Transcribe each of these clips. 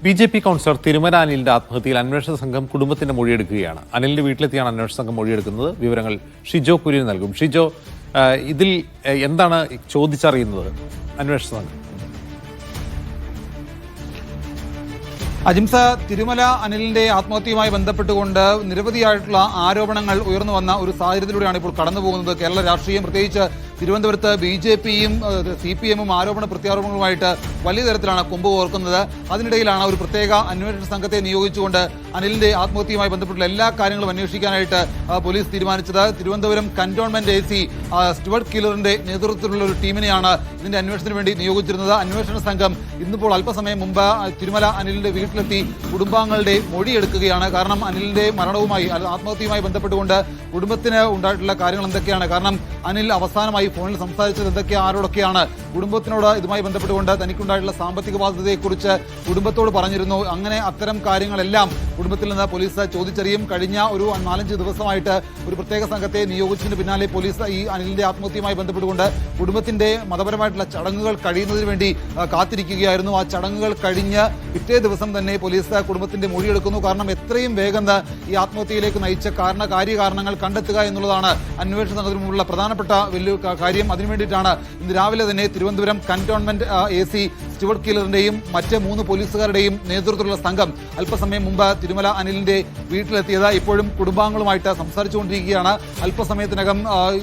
BJP councillor Thirumala അനിലിന്റെ ആത്മഹത്യയിൽ അന്വേഷണ സംഘം കുടുംബത്തിന്റെ മൊഴിയെടുക്കുകയാണ്. അനിലിന്റെ വീട്ടിലെത്തിയാണ് അന്വേഷണ സംഘം മൊഴിയെടുക്കുന്നത്. വിവരങ്ങൾ ഷിജോ കുര്യൻ നൽകും. ഷിജോ, ഇതിൽ എന്താണ് ചോദിച്ചറിയുന്നത് അന്വേഷണ സംഘം? അജിംസ, തിരുമല അനിലിന്റെ ആത്മഹത്യയുമായി ബന്ധപ്പെട്ടുകൊണ്ട് നിരവധിയായിട്ടുള്ള ആരോപണങ്ങൾ ഉയർന്നു വന്ന ഒരു സാഹചര്യത്തിലൂടെയാണ് ഇപ്പോൾ കടന്നുപോകുന്നത് കേരള രാഷ്ട്രീയം. പ്രത്യേകിച്ച് തിരുവനന്തപുരത്ത് ബി.ജെ.പിയും CPM-ഉം ആരോപണ പ്രത്യാരോപണങ്ങളുമായിട്ട് വലിയ തരത്തിലാണ് കൊമ്പ് കോർക്കുന്നത്. അതിനിടയിലാണ് ഒരു പ്രത്യേക അന്വേഷണ സംഘത്തെ നിയോഗിച്ചുകൊണ്ട് അനിലിന്റെ ആത്മഹത്യയുമായി ബന്ധപ്പെട്ടുള്ള എല്ലാ കാര്യങ്ങളും അന്വേഷിക്കാനായിട്ട് പോലീസ് തീരുമാനിച്ചത്. തിരുവനന്തപുരം കന്റോൺമെന്റ് AC സ്റ്റുവർട്ട് കില്ലറിന്റെ നേതൃത്വത്തിലുള്ള ഒരു ടീമിനെയാണ് ഇതിന്റെ അന്വേഷണത്തിന് വേണ്ടി നിയോഗിച്ചിരുന്നത്. അന്വേഷണ സംഘം ഇന്നിപ്പോൾ അല്പസമയം മുമ്പ് തിരുമല അനിലിന്റെ വീട്ടിലെത്തി കുടുംബാംഗങ്ങളുടെ മൊഴിയെടുക്കുകയാണ്. കാരണം അനിലിന്റെ മരണവുമായി ആത്മഹത്യയുമായി ബന്ധപ്പെട്ടുകൊണ്ട് കുടുംബത്തിന് ഉണ്ടായിട്ടുള്ള കാര്യങ്ങൾ എന്തൊക്കെയാണ്, കാരണം അനിൽ അവസാനമായി ഫോണിൽ സംസാരിച്ചത് ആരോടൊക്കെയാണ്, കുടുംബത്തിനോട് ഇതുമായി ബന്ധപ്പെട്ടുകൊണ്ട് തനിക്കുണ്ടായിട്ടുള്ള സാമ്പത്തിക ബാധ്യതയെക്കുറിച്ച് കുടുംബത്തോട് പറഞ്ഞിരുന്നു. അങ്ങനെ അത്തരം കാര്യങ്ങളെല്ലാം കുടുംബത്തിൽ നിന്ന് പോലീസ് ചോദിച്ചറിയും. കഴിഞ്ഞ ഒരു 4-5 ദിവസമായിട്ട് ഒരു പ്രത്യേക സംഘത്തെ നിയോഗിച്ചതിന് പിന്നാലെ പോലീസ് ഈ അനിലിന്റെ ആത്മഹത്യയുമായി ബന്ധപ്പെട്ടുകൊണ്ട് കുടുംബത്തിന്റെ മതപരമായിട്ടുള്ള ചടങ്ങുകൾ കഴിയുന്നതിന് വേണ്ടി കാത്തിരിക്കുകയായിരുന്നു. ആ ചടങ്ങുകൾ കഴിഞ്ഞ് പിറ്റേ ദിവസം തന്നെ പോലീസ് കുടുംബത്തിന്റെ മൊഴിയെടുക്കുന്നു. കാരണം എത്രയും വേഗം ഈ ആത്മഹത്യയിലേക്ക് നയിച്ച കാര്യകാരണങ്ങൾ കണ്ടെത്തുക എന്നുള്ളതാണ് അന്വേഷണ സംഘത്തിന് മുമ്പുള്ള പ്രധാനപ്പെട്ട വലിയ കാര്യം. അതിനുവേണ്ടിയിട്ടാണ് ഇന്ന് രാവിലെ തന്നെ തിരുവനന്തപുരം കന്റോൺമെന്റ് AC സ്റ്റുവർട്ട് കില്ലറിന്റെയും മറ്റ് 3 പോലീസുകാരുടെയും നേതൃത്വത്തിലുള്ള സംഘം അല്പസമയം മുമ്പ് തിരുമല അനിലിന്റെ വീട്ടിലെത്തിയത്. ഇപ്പോഴും കുടുംബാംഗങ്ങളുമായിട്ട് സംസാരിച്ചുകൊണ്ടിരിക്കുകയാണ്. അല്പസമയത്തിനകം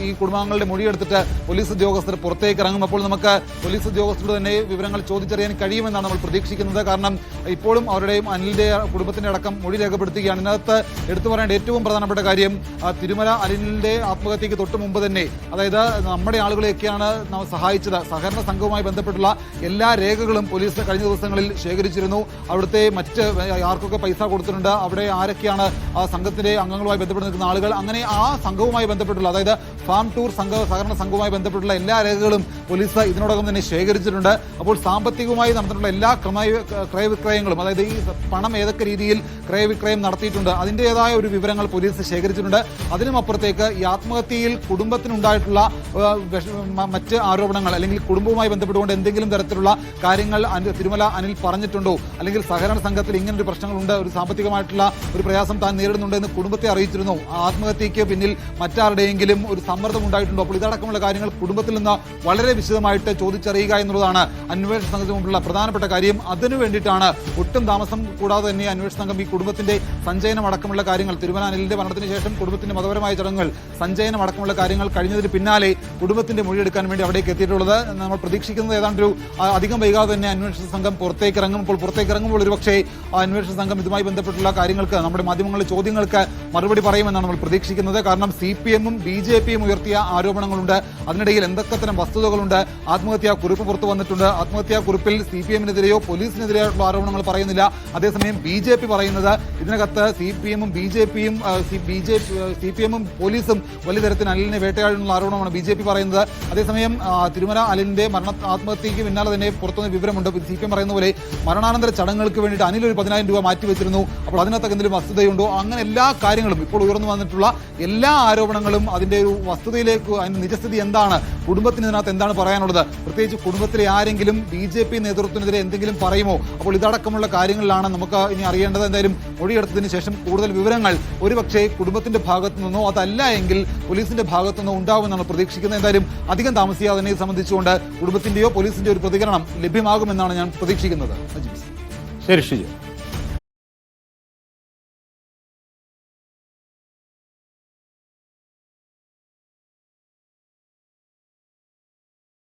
ഈ കുടുംബാംഗങ്ങളുടെ മൊഴിയെടുത്തിട്ട് പോലീസ് ഉദ്യോഗസ്ഥർ പുറത്തേക്ക് ഇറങ്ങും. അപ്പോൾ നമുക്ക് പോലീസ് ഉദ്യോഗസ്ഥരോട് തന്നെ വിവരങ്ങൾ ചോദിച്ചറിയാൻ കഴിയുമെന്നാണ് നമ്മൾ പ്രതീക്ഷിക്കുന്നത്. കാരണം ഇപ്പോഴും അവരുടെയും അനിലിന്റെ കുടുംബത്തിന്റെ അടക്കം മൊഴി രേഖപ്പെടുത്തുകയാണ്. ഇതിനകത്ത് എടുത്തു പറയേണ്ട ഏറ്റവും പ്രധാനപ്പെട്ട കാര്യം, തിരുമല അനിലിന്റെ ആത്മഹത്യക്ക് തൊട്ട് മുമ്പ് തന്നെ, അതായത് നമ്മുടെ ആളുകളെയൊക്കെയാണ് സഹായിച്ചത്, സഹകരണ സംഘവുമായി ബന്ധപ്പെട്ടുള്ള എല്ലാ രേഖകളും പോലീസ് കഴിഞ്ഞ ദിവസങ്ങളിൽ ശേഖരിച്ചിരുന്നു. അവിടുത്തെ മറ്റ് ആർക്കൊക്കെ പൈസ കൊടുത്തിട്ടുണ്ട്, അവിടെ ആരൊക്കെയാണ് ആ സംഘത്തിന്റെ അംഗങ്ങളുമായി ബന്ധപ്പെട്ട് നിൽക്കുന്ന ആളുകൾ, അങ്ങനെ ആ സംഘവുമായി ബന്ധപ്പെട്ടുള്ള, അതായത് ഫാം ടൂർ സഹകരണ സംഘവുമായി ബന്ധപ്പെട്ടുള്ള എല്ലാ രേഖകളും പോലീസ് ഇതിനോടകം തന്നെ ശേഖരിച്ചിട്ടുണ്ട്. അപ്പോൾ സാമ്പത്തികമായി നടന്നിട്ടുള്ള എല്ലാ ക്രയവിക്രയങ്ങളും, അതായത് ഈ പണം ഏതൊക്കെ രീതിയിൽ ക്രയവിക്രയം നടത്തിയിട്ടുണ്ട് അതിൻ്റെതായ ഒരു വിവരങ്ങൾ പോലീസ് ശേഖരിച്ചിട്ടുണ്ട്. അതിനുമപ്പുറത്തേക്ക് ഈ ആത്മഹത്യയിൽ കുടുംബത്തിനുണ്ടായിട്ടുള്ള മറ്റ് ആരോപണങ്ങൾ അല്ലെങ്കിൽ കുടുംബവുമായി ബന്ധപ്പെട്ടുകൊണ്ട് എന്തെങ്കിലും തരത്തിലുള്ള കാര്യങ്ങൾ തിരുമല അനിൽ പറഞ്ഞിട്ടുണ്ടോ, അല്ലെങ്കിൽ സഹകരണ സംഘത്തിൽ ഇങ്ങനൊരു പ്രശ്നങ്ങളുണ്ട്, ഒരു സാമ്പത്തികമായിട്ടുള്ള ഒരു പ്രയാസം താൻ നേരിടുന്നുണ്ട് എന്ന് കുടുംബത്തെ അറിയിച്ചിരുന്നു, ആത്മഹത്യയ്ക്ക് പിന്നിൽ മറ്റാരുടെയെങ്കിലും ഒരു സമ്മർദ്ദം ഉണ്ടായിട്ടുണ്ടോ, അപ്പോൾ ഇതടക്കമുള്ള കാര്യങ്ങൾ കുടുംബത്തിൽ നിന്ന് വളരെ വിശദമായിട്ട് ചോദിച്ചറിയുക എന്നുള്ളതാണ് അന്വേഷണ സംഘത്തിന് മുമ്പുള്ള പ്രധാനപ്പെട്ട കാര്യം. അതിനു വേണ്ടിയിട്ടാണ് ഒട്ടും താമസം കൂടാതെ തന്നെ അന്വേഷണ സംഘം ഈ കുടുംബത്തിന്റെ സഞ്ചയനം അടക്കമുള്ള കാര്യങ്ങൾ, തിരുമല അനിലിന്റെ മരണത്തിന് ശേഷം കുടുംബത്തിന്റെ മതപരമായ ചടങ്ങുകൾ, സഞ്ചയനം അടക്കമുള്ള കാര്യങ്ങൾ കഴിഞ്ഞതിന് പിന്നാലെ കുടുംബത്തിന്റെ മൊഴിയെടുക്കാൻ വേണ്ടി അവിടേക്ക് എത്തിയിട്ടുള്ളത്. നമ്മൾ പ്രതീക്ഷിക്കുന്നത് ഏതാണ്ടൊരു അധികം വൈകാതെ തന്നെ അന്വേഷണ സംഘം പുറത്തേക്ക് ഇറങ്ങും. ഇപ്പോൾ പുറത്തേക്ക് ഇറങ്ങുമ്പോൾ ഒരുപക്ഷേ അന്വേഷണ സംഘം ഇതുമായി ബന്ധപ്പെട്ടുള്ള കാര്യങ്ങൾക്ക്, നമ്മുടെ മാധ്യമങ്ങളുടെ ചോദ്യങ്ങൾക്ക് മറുപടി പറയുമെന്നാണ് നമ്മൾ പ്രതീക്ഷിക്കുന്നത്. കാരണം CPM-ഉം BJP-യും ഉയർത്തിയ ആരോപണങ്ങളുണ്ട്. അതിനിടയിൽ എന്തൊക്കെ തരം വസ്തുതകളുണ്ട്, ആത്മഹത്യാ കുറിപ്പ് പുറത്തു വന്നിട്ടുണ്ട്. ആത്മഹത്യാ കുറിപ്പിൽ CPM-നെതിരെയോ പോലീസിനെതിരെയായിട്ടുള്ള ആരോപണങ്ങൾ പറയുന്നില്ല. അതേസമയം BJP പറയുന്നത് ഇതിനകത്ത് CPM-ഉം CPM-ഉം പോലീസും വലിയ തരത്തിൽ അനിലിനെ വേട്ടയാടുന്നുള്ള ആരോപണമാണ് BJP പറയുന്നത്. അതേസമയം തിരുമല അനിലിന്റെ ആത്മഹത്യയ്ക്ക് പിന്നാലെ തന്നെ പുറത്തുനിന്ന് വിവരമുണ്ട്. CPM പറയുന്ന പോലെ മരണാനന്തര ചടങ്ങുകൾക്ക് വേണ്ടിയിട്ട് അനിൽ ഒരു 10,000 രൂപ മാറ്റിവെച്ചിരുന്നു. അപ്പോൾ അതിനകത്ത് എന്തെങ്കിലും വസ്തുതയുണ്ടോ, അങ്ങനെ എല്ലാ കാര്യങ്ങളും, ഇപ്പോൾ ഉയർന്നു വന്നിട്ടുള്ള എല്ലാ ആരോപണങ്ങളും, അതിന്റെ ഒരു വസ്തുതയിലേക്ക്, അതിന്റെ നിജസ്ഥിതി എന്താണ്, കുടുംബത്തിന് ഇതിനകത്ത് എന്താണ് പറയാനുള്ളത്, പ്രത്യേകിച്ച് കുടുംബത്തിലെ ആരെങ്കിലും BJP നേതൃത്വത്തിനെതിരെ എന്തെങ്കിലും പറയുമോ, അപ്പോൾ ഇതടക്കമുള്ള കാര്യങ്ങളിലാണ് നമുക്ക് ഇനി അറിയേണ്ടത്. എന്തായാലും മൊഴിയെടുത്തതിന് ശേഷം കൂടുതൽ വിവരങ്ങൾ ഒരുപക്ഷെ കുടുംബത്തിന്റെ ഭാഗത്തു നിന്നോ അതല്ല എങ്കിൽ പോലീസിന്റെ ഭാഗത്തു നിന്നോ ഉണ്ടാവുമെന്നാണ് പ്രതീക്ഷിക്കുന്നത്. എന്തായാലും അധികം താമസിയാതെ തന്നെ ഇത് സംബന്ധിച്ചുകൊണ്ട് കുടുംബത്തിന്റെയോ പോലീസിന്റെയോ ഒരു പ്രതികരണം ലഭ്യമാകുമെന്നാണ് ഞാൻ പ്രതീക്ഷിക്കുന്നത്. ശരി ഷിജോ.